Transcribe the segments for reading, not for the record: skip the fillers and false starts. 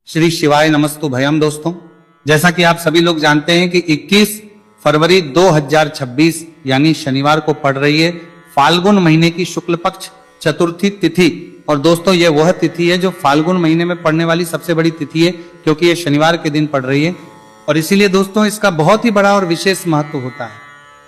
श्री शिवाय नमस्तु भयम। दोस्तों, जैसा कि आप सभी लोग जानते हैं कि 21 फरवरी 2026 यानी शनिवार को पड़ रही है फाल्गुन महीने की शुक्ल पक्ष चतुर्थी तिथि। और दोस्तों, ये वह तिथि है जो फाल्गुन महीने में पड़ने वाली सबसे बड़ी तिथि है, क्योंकि ये शनिवार के दिन पड़ रही है। और इसीलिए दोस्तों, इसका बहुत ही बड़ा और विशेष महत्व होता है।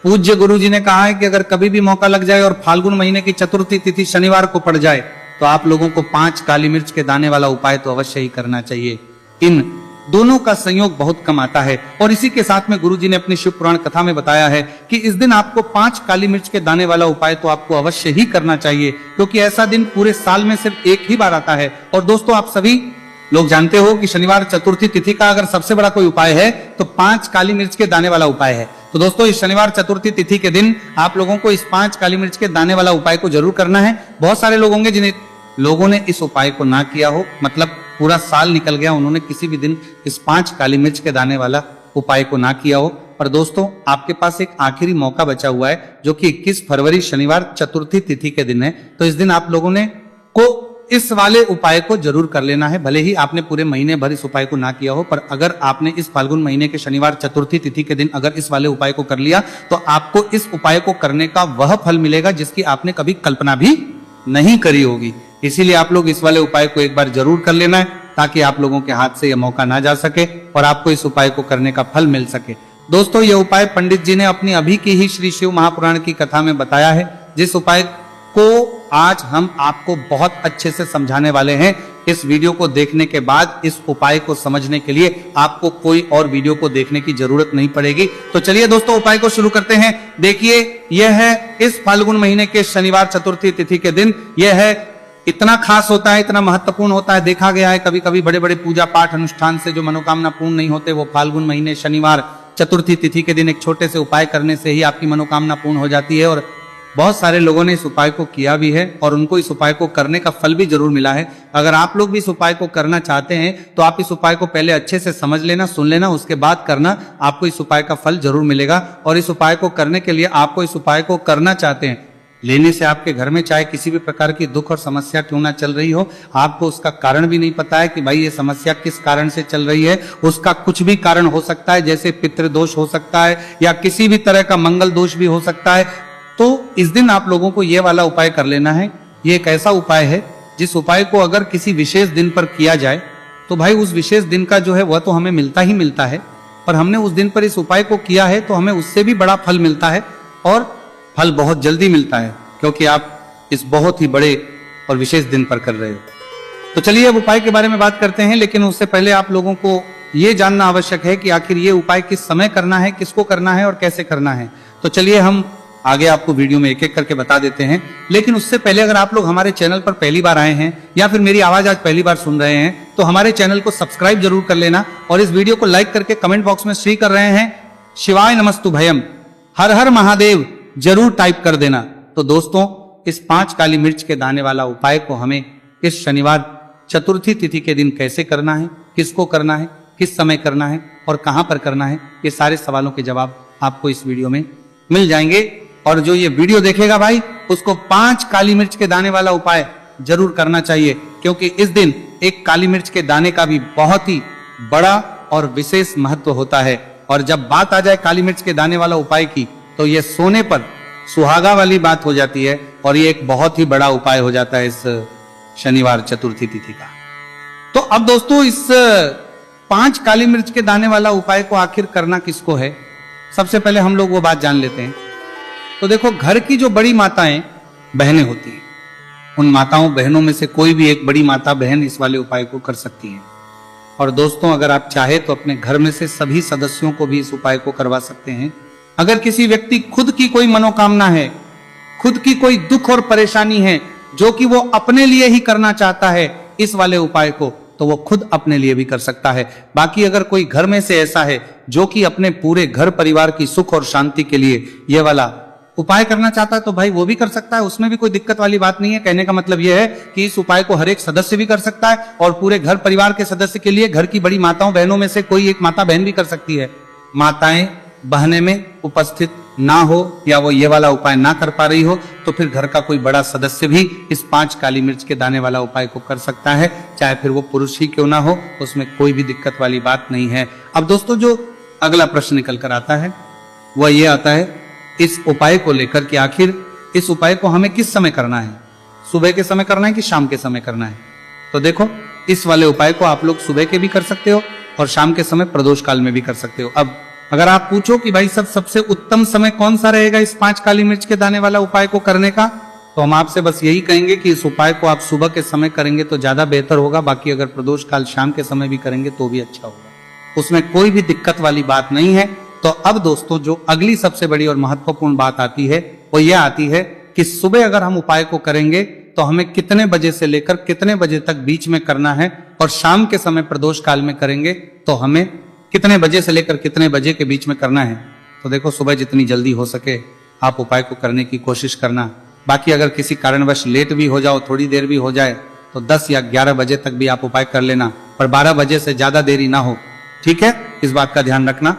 पूज्य गुरु जी ने कहा है कि अगर कभी भी मौका लग जाए और फाल्गुन महीने की चतुर्थी तिथि शनिवार को पड़ जाए तो आप लोगों को 5 काली मिर्च के दाने वाला उपाय तो अवश्य ही करना चाहिए। इन दोनों का संयोग बहुत कम आता है। और इसी के साथ में गुरु जी ने अपनी शिव पुराण कथा में बताया है कि इस दिन आपको 5 काली मिर्च के दाने वाला उपाय तो आपको अवश्य ही करना चाहिए, क्योंकि ऐसा दिन पूरे साल में सिर्फ एक ही बार आता है। और दोस्तों, आप सभी लोग जानते हो कि शनिवार चतुर्थी तिथि का अगर सबसे बड़ा कोई उपाय है तो 5 काली मिर्च के दाने वाला उपाय है। तो दोस्तों, इस शनिवार चतुर्थी तिथि के दिन आप लोगों को इस 5 काली मिर्च के दाने वाला उपाय को जरूर करना है। बहुत सारे लोग होंगे जिन्हें लोगों ने इस उपाय को ना किया हो, मतलब पूरा साल निकल गया, उन्होंने किसी भी दिन इस 5 काली मिर्च के दाने वाला उपाय को ना किया हो। पर दोस्तों, आपके पास एक आखिरी मौका बचा हुआ है, जो कि 21 फरवरी शनिवार चतुर्थी तिथि के दिन है। तो इस दिन आप लोगों ने को इस वाले उपाय को जरूर कर लेना है। भले ही आपने पूरे महीने भर इस उपाय को ना किया हो, पर अगर आपने इस फाल्गुन महीने के शनिवार चतुर्थी तिथि के दिन अगर इस वाले उपाय को कर लिया तो आपको इस उपाय को करने का वह फल मिलेगा जिसकी आपने कभी कल्पना भी नहीं करी होगी। इसीलिए आप लोग इस वाले उपाय को एक बार जरूर कर लेना है, ताकि आप लोगों के हाथ से यह मौका ना जा सके और आपको इस उपाय को करने का फल मिल सके। दोस्तों, यह उपाय पंडित जी ने अपनी अभी की ही श्री शिव महापुराण की कथा में बताया है, जिस उपाय को आज हम आपको बहुत अच्छे से समझाने वाले हैं। इस वीडियो को देखने के बाद इस उपाय को समझने के लिए आपको कोई और वीडियो को देखने की जरूरत नहीं पड़ेगी। तो चलिए दोस्तों, उपाय को शुरू करते हैं। देखिए, यह है इस फाल्गुन महीने के शनिवार चतुर्थी तिथि के दिन। यह है इतना खास होता है, इतना महत्वपूर्ण होता है। देखा गया है कभी कभी बड़े बड़े पूजा पाठ अनुष्ठान से जो मनोकामना पूर्ण नहीं होते, वो फाल्गुन महीने शनिवार चतुर्थी तिथि के दिन एक छोटे से उपाय करने से ही आपकी मनोकामना पूर्ण हो जाती है। और बहुत सारे लोगों ने इस उपाय को किया भी है और उनको इस उपाय को करने का फल भी जरूर मिला है। अगर आप लोग भी इस उपाय को करना चाहते हैं तो आप इस उपाय को पहले अच्छे से समझ लेना, सुन लेना, उसके बाद करना। आपको इस उपाय का फल जरूर मिलेगा। और इस उपाय को करने के लिए आपको इस उपाय को करना चाहते हैं, लेने से आपके घर में चाहे किसी भी प्रकार की दुख और समस्या क्यों ना चल रही हो, आपको उसका कारण भी नहीं पता है कि भाई ये समस्या किस कारण से चल रही है। उसका कुछ भी कारण हो सकता है, जैसे पितृदोष हो सकता है या किसी भी तरह का मंगल दोष भी हो सकता है। तो इस दिन आप लोगों को ये वाला उपाय कर लेना है। ये एक ऐसा उपाय है जिस उपाय को अगर किसी विशेष दिन पर किया जाए तो भाई उस विशेष दिन का जो है वह तो हमें मिलता ही मिलता है, पर हमने उस दिन पर इस उपाय को किया है तो हमें उससे भी बड़ा फल मिलता है। और फल बहुत जल्दी मिलता है, क्योंकि आप इस बहुत ही बड़े और विशेष दिन पर कर रहे हो। तो चलिए अब उपाय के बारे में बात करते हैं, लेकिन उससे पहले आप लोगों को यह जानना आवश्यक है कि आखिर ये उपाय किस समय करना है, किसको करना है और कैसे करना है। तो चलिए हम आगे आपको वीडियो में एक एक करके बता देते हैं। लेकिन उससे पहले अगर आप लोग हमारे चैनल पर पहली बार आए हैं या फिर मेरी आवाज आज पहली बार सुन रहे हैं तो हमारे चैनल को सब्सक्राइब जरूर कर लेना और इस वीडियो को लाइक करके कमेंट बॉक्स में श्री कर रहे हैं शिवाय नमस्तु भयम, हर हर महादेव जरूर टाइप कर देना। तो दोस्तों, इस 5 काली मिर्च के दाने वाला उपाय को हमें इस शनिवार चतुर्थी तिथि के दिन कैसे करना है, किसको करना है, किस समय करना है और कहां पर करना है, ये सारे सवालों के जवाब आपको इस वीडियो में मिल जाएंगे। और जो ये वीडियो देखेगा भाई, उसको 5 काली मिर्च के दाने वाला उपाय जरूर करना चाहिए, क्योंकि इस दिन एक काली मिर्च के दाने का भी बहुत ही बड़ा और विशेष महत्व होता है। और जब बात आ जाए काली मिर्च के दाने वाला उपाय की, तो ये सोने पर सुहागा वाली बात हो जाती है और ये एक बहुत ही बड़ा उपाय हो जाता है इस शनिवार चतुर्थी तिथि का। तो अब दोस्तों, इस 5 काली मिर्च के दाने वाला उपाय को आखिर करना किसको है, सबसे पहले हम लोग वो बात जान लेते हैं। तो देखो, घर की जो बड़ी माताएं बहनें होती हैं, उन माताओं बहनों में से कोई भी एक बड़ी माता बहन इस वाले उपाय को कर सकती है। और दोस्तों, अगर आप चाहे तो अपने घर में से सभी सदस्यों को भी इस उपाय को करवा सकते हैं। अगर किसी व्यक्ति खुद की कोई मनोकामना है, खुद की कोई दुख और परेशानी है जो कि वो अपने लिए ही करना चाहता है इस वाले उपाय को, तो वो खुद अपने लिए भी कर सकता है। बाकी अगर कोई घर में से ऐसा है जो कि अपने पूरे घर परिवार की सुख और शांति के लिए ये वाला उपाय करना चाहता है तो भाई वो भी कर सकता है, उसमें भी कोई दिक्कत वाली बात नहीं है। कहने का मतलब यह है कि इस उपाय को हर एक सदस्य भी कर सकता है और पूरे घर परिवार के सदस्य के लिए घर की बड़ी माताओं बहनों में से कोई एक माता बहन भी कर सकती है। माताएं बहने में उपस्थित ना हो या वो ये वाला उपाय ना कर पा रही हो, तो फिर घर का कोई बड़ा सदस्य भी इस 5 काली मिर्च के दाने वाला उपाय को कर सकता है, चाहे फिर वो पुरुष ही क्यों ना हो, उसमें कोई भी दिक्कत वाली बात नहीं है। अब दोस्तों, जो अगला प्रश्न निकल कर आता है वह ये आता है इस उपाय को लेकर कि आखिर इस उपाय को हमें किस समय करना है, सुबह के समय करना है कि शाम के समय करना है। तो देखो, इस वाले उपाय को आप लोग सुबह के भी कर सकते हो और शाम के समय प्रदोष काल में भी कर सकते हो। अब अगर आप पूछो कि भाई सबसे उत्तम समय कौन सा रहेगा इस 5 काली मिर्च के दाने वाला उपाय को करने का, तो हम आपसे बस यही कहेंगे कि इस उपाय को आप सुबह के समय करेंगे तो ज्यादा बेहतर होगा। बाकी अगर प्रदोष काल शाम के समय भी करेंगे तो भी अच्छा होगा, उसमें कोई भी दिक्कत वाली बात नहीं है। तो अब दोस्तों, जो अगली सबसे बड़ी और महत्वपूर्ण बात आती है वो यह आती है कि सुबह अगर हम उपाय को करेंगे तो हमें कितने बजे से लेकर कितने बजे तक बीच में करना है, और शाम के समय प्रदोष काल में करेंगे तो हमें कितने बजे से लेकर कितने बजे के बीच में करना है। तो देखो, सुबह जितनी जल्दी हो सके आप उपाय को करने की कोशिश करना। बाकी अगर किसी कारणवश लेट भी हो जाओ, थोड़ी देर भी हो जाए, तो 10 या 11 बजे तक भी आप उपाय कर लेना, पर 12 बजे से ज्यादा देरी ना हो, ठीक है, इस बात का ध्यान रखना।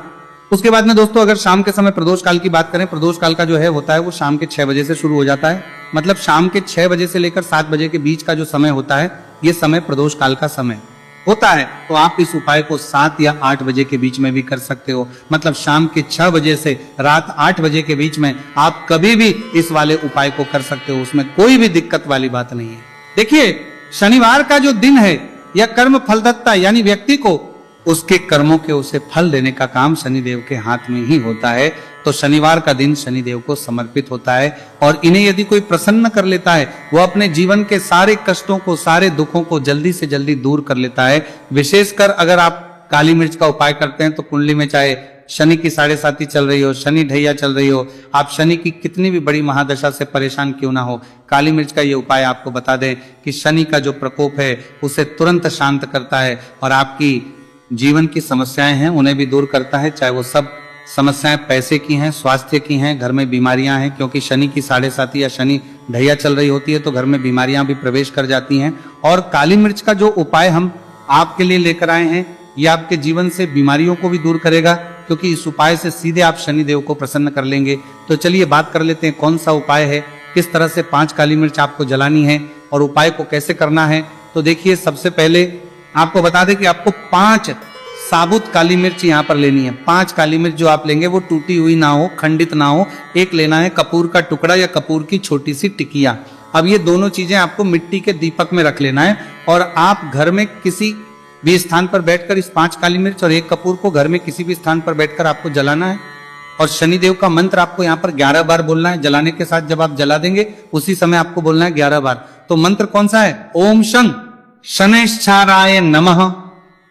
उसके बाद में दोस्तों, अगर शाम के समय प्रदोष काल की बात करें, प्रदोष काल का जो है होता है वो शाम के 6 बजे से शुरू हो जाता है। मतलब शाम के 6 बजे से लेकर 7 बजे के बीच का जो समय होता है, ये समय प्रदोष काल का समय होता है। तो आप इस उपाय को 7 या 8 बजे के बीच में भी कर सकते हो। मतलब शाम के 6 बजे से रात 8 बजे के बीच में आप कभी भी इस वाले उपाय को कर सकते हो, उसमें कोई भी दिक्कत वाली बात नहीं है। देखिए, शनिवार का जो दिन है यह कर्म फलदत्ता, यानी व्यक्ति को उसके कर्मों के उसे फल देने का काम शनिदेव के हाथ में ही होता है। तो शनिवार का दिन शनिदेव को समर्पित होता है, और इन्हें यदि कोई प्रसन्न कर लेता है, वो अपने जीवन के सारे कष्टों को, सारे दुखों को जल्दी से जल्दी दूर कर लेता है। विशेषकर अगर आप काली मिर्च का उपाय करते हैं तो कुंडली में चाहे शनि की 7.5 चल रही हो, शनि ढैया चल रही हो, आप शनि की कितनी भी बड़ी महादशा से परेशान क्यों ना हो, काली मिर्च का ये उपाय आपको बता दें कि शनि का जो प्रकोप है उसे तुरंत शांत करता है, और आपकी जीवन की समस्याएं हैं उन्हें भी दूर करता है। चाहे वो सब समस्याएं पैसे की हैं, स्वास्थ्य की हैं, घर में बीमारियां हैं, क्योंकि शनि की 7.5 या शनि ढैया चल रही होती है तो घर में बीमारियां भी प्रवेश कर जाती हैं। और काली मिर्च का जो उपाय हम आपके लिए लेकर आए हैं, ये आपके जीवन से बीमारियों को भी दूर करेगा, क्योंकि इस उपाय से सीधे आप शनिदेव को प्रसन्न कर लेंगे। तो चलिए बात कर लेते हैं कौन सा उपाय है, किस तरह से 5 काली मिर्च आपको जलानी है और उपाय को कैसे करना है। तो देखिए, सबसे पहले आपको बता दें कि आपको 5 साबुत काली मिर्च यहाँ पर लेनी है। 5 काली मिर्च जो आप लेंगे वो टूटी हुई ना हो, खंडित ना हो। एक लेना है कपूर का टुकड़ा या कपूर की छोटी सी टिकिया। अब ये दोनों चीजें आपको मिट्टी के दीपक में रख लेना है, और आप घर में किसी भी स्थान पर बैठकर इस 5 काली मिर्च और 1 कपूर को घर में किसी भी स्थान पर बैठकर आपको जलाना है। और शनिदेव का मंत्र आपको यहाँ पर 11 बार बोलना है। जलाने के साथ जब आप जला देंगे उसी समय आपको बोलना है 11 बार। तो मंत्र कौन सा है? ओम शं शनैश्चाराय नमः,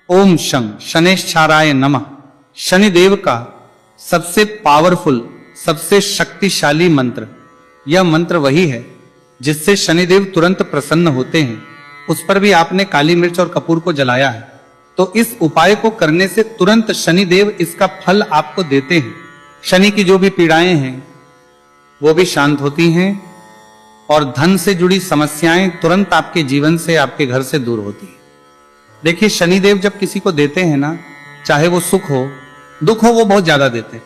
ओम शं शनैश्चाराय नमः। शनिदेव का सबसे पावरफुल, सबसे शक्तिशाली मंत्र, यह मंत्र वही है जिससे शनिदेव तुरंत प्रसन्न होते हैं। उस पर भी आपने काली मिर्च और कपूर को जलाया है, तो इस उपाय को करने से तुरंत शनिदेव इसका फल आपको देते हैं। शनि की जो भी पीड़ाएं हैं वो भी शांत होती हैं, और धन से जुड़ी समस्याएं तुरंत आपके जीवन से, आपके घर से दूर होती है। देखिए, शनिदेव जब किसी को देते हैं ना, चाहे वो सुख हो दुख हो, वो बहुत ज्यादा देते हैं।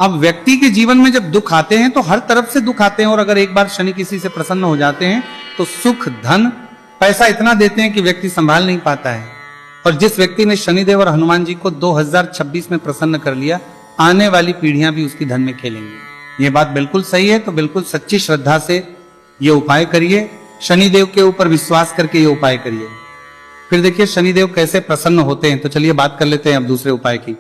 अब व्यक्ति के जीवन में जब दुख आते हैं तो हर तरफ से दुख आते हैं, और अगर एक बार शनि किसी से प्रसन्न हो जाते हैं तो सुख, धन, पैसा इतना देते हैं कि व्यक्ति संभाल नहीं पाता है। और जिस व्यक्ति ने शनिदेव और हनुमान जी को 2026 में प्रसन्न कर लिया, आने वाली पीढ़ियां भी उसकी धन में खेलेंगी। ये बात बिल्कुल सही है। तो बिल्कुल सच्ची श्रद्धा से ये उपाय करिए, शनिदेव के ऊपर विश्वास करके ये उपाय करिए। फिर देखिए शनिदेव कैसे प्रसन्न होते हैं। तो चलिए बात कर लेते हैं अब दूसरे उपाय की,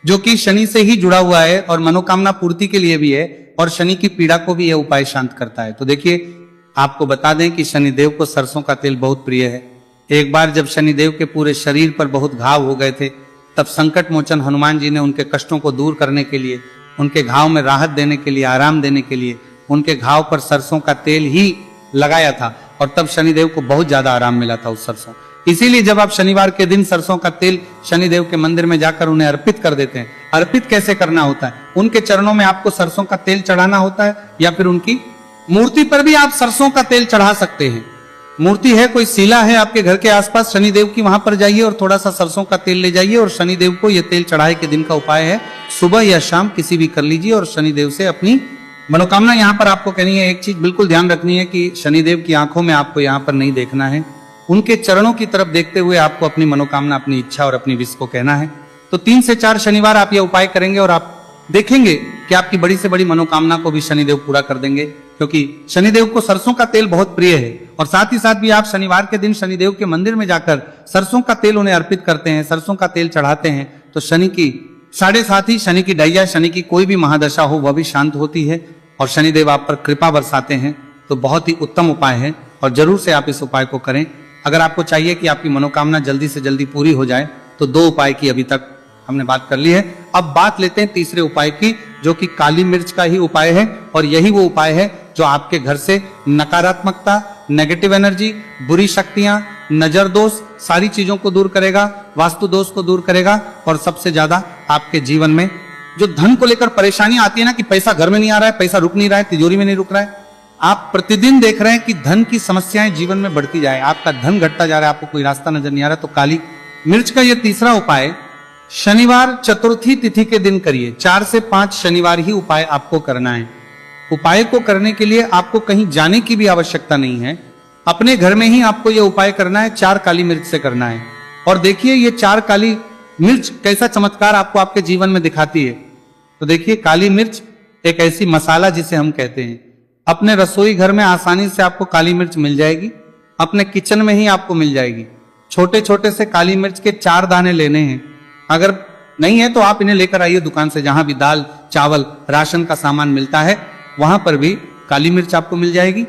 जो कि शनि से ही जुड़ा हुआ है और मनोकामना पूर्ति के लिए भी है, और शनि की पीड़ा को भी यह उपाय शांत करता है। तो देखिए, आपको बता दें कि शनिदेव को सरसों का तेल बहुत प्रिय है। एक बार जब शनिदेव के पूरे शरीर पर बहुत घाव हो गए थे, तब संकट मोचन हनुमान जी ने उनके कष्टों को दूर करने के लिए, उनके घाव में राहत देने के लिए, आराम देने के लिए उनके घाव पर सरसों का तेल ही लगाया था, और तब शनिदेव को बहुत ज्यादा आराम मिला था उस सरसों। इसीलिए जब आप शनिवार के दिन सरसों का तेल शनिदेव के मंदिर में जाकर उन्हें अर्पित कर देते हैं। अर्पित कैसे करना होता है? उनके चरणों में आपको सरसों का तेल चढ़ाना होता है, या फिर उनकी मूर्ति पर भी आप सरसों का तेल चढ़ा सकते हैं। मूर्ति है, कोई शिला है आपके घर के आसपास शनिदेव की, वहां पर जाइए और थोड़ा सा सरसों का तेल ले जाइए और शनिदेव को यह तेल चढ़ाए के दिन का उपाय है। सुबह या शाम किसी भी कर लीजिए और शनिदेव से अपनी मनोकामना यहाँ पर आपको कहनी है। एक चीज बिल्कुल ध्यान रखनी है कि शनिदेव की आंखों में आपको यहाँ पर नहीं देखना है, उनके चरणों की तरफ देखते हुए आपको अपनी मनोकामना, अपनी इच्छा और अपनी विश को कहना है। तो 3 से 4 शनिवार आप ये उपाय करेंगे और आप देखेंगे कि आपकी बड़ी से बड़ी मनोकामना को भी शनिदेव पूरा कर देंगे, क्योंकि शनिदेव को सरसों का तेल बहुत प्रिय है। और साथ ही साथ भी आप शनिवार के दिन शनिदेव के मंदिर में जाकर सरसों का तेल उन्हें अर्पित करते हैं, सरसों का तेल चढ़ाते हैं, तो शनि की साथ ही शनि की ढैया, शनि की कोई भी महादशा हो वह भी शांत होती है और शनिदेव आप पर कृपा बरसाते हैं। तो बहुत ही उत्तम उपाय है और जरूर से आप इस उपाय को करें। अगर आपको चाहिए कि आपकी मनोकामना जल्दी से जल्दी पूरी हो जाए तो 2 उपाय की अभी तक हमने बात कर ली है। अब बात लेते हैं तीसरे उपाय की, जो कि काली मिर्च का ही उपाय है और यही वो उपाय है जो आपके घर से नकारात्मकता, नेगेटिव एनर्जी, बुरी शक्तियां, नजर दोष, सारी चीजों को दूर करेगा, वास्तु दोष को दूर करेगा और सबसे ज्यादा आपके जीवन में जो धन को लेकर परेशानी आती है ना कि पैसा घर में नहीं आ रहा है, पैसा रुक नहीं रहा है, तिजोरी में नहीं रुक रहा है, आप प्रतिदिन देख रहे हैं कि धन की समस्याएं जीवन में बढ़ती जाए, आपका धन घटता जा रहा है, आपको कोई रास्ता नजर नहीं आ रहा, तो काली मिर्च का यह तीसरा उपाय शनिवार चतुर्थी तिथि के दिन करिए। 4 से 5 शनिवार ही उपाय आपको करना है। उपाय को करने के लिए आपको कहीं जाने की भी आवश्यकता नहीं है, अपने घर में ही आपको यह उपाय करना है। 4 काली मिर्च से करना है और देखिए ये 4 काली मिर्च कैसा चमत्कार आपको आपके जीवन में दिखाती है। तो देखिए, काली मिर्च एक ऐसी मसाला जिसे हम कहते हैं, अपने रसोई घर में आसानी से आपको काली मिर्च मिल जाएगी, अपने किचन में ही आपको मिल जाएगी। छोटे छोटे से काली मिर्च के 4 दाने लेने हैं, अगर नहीं है तो आप इन्हें लेकर आइए दुकान से, जहां भी दाल चावल राशन का सामान मिलता है वहां पर भी काली मिर्च आपको मिल जाएगी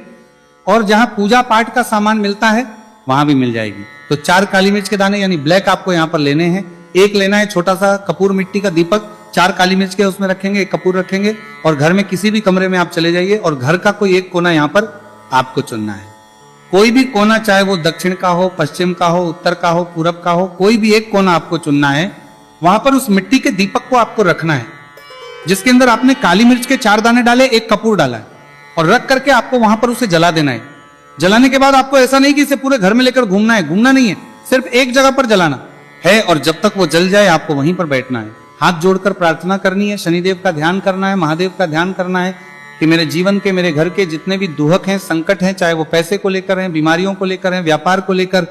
और जहां पूजा पाठ का सामान मिलता है वहां भी मिल जाएगी। तो 4 काली मिर्च के दाने यानी ब्लैक आपको यहाँ पर लेने हैं। एक लेना है छोटा सा कपूर मिट्टी का दीपक, 4 काली मिर्च के उसमें रखेंगे, एक कपूर रखेंगे और घर में किसी भी कमरे में आप चले जाइए और घर का कोई एक कोना यहाँ पर आपको चुनना है। कोई भी कोना, चाहे वो दक्षिण का हो, पश्चिम का हो, उत्तर का हो, पूरब का हो, कोई भी एक कोना आपको चुनना है। वहां पर उस मिट्टी के दीपक को आपको रखना है जिसके अंदर आपने काली मिर्च के 4 दाने डाले, एक कपूर डाला है और रख करके आपको वहां पर उसे जला देना है। जलाने के बाद आपको ऐसा नहीं कि इसे पूरे घर में लेकर घूमना है, घूमना नहीं है, सिर्फ एक जगह पर जलाना है और जब तक वो जल जाए आपको वहीं पर बैठना है, हाथ जोड़कर प्रार्थना करनी है, शनिदेव का ध्यान करना है, महादेव का ध्यान करना है कि मेरे जीवन के, मेरे घर के जितने भी दुहक हैं, संकट हैं, चाहे वो पैसे को लेकर हैं, बीमारियों को लेकर हैं, व्यापार को लेकर,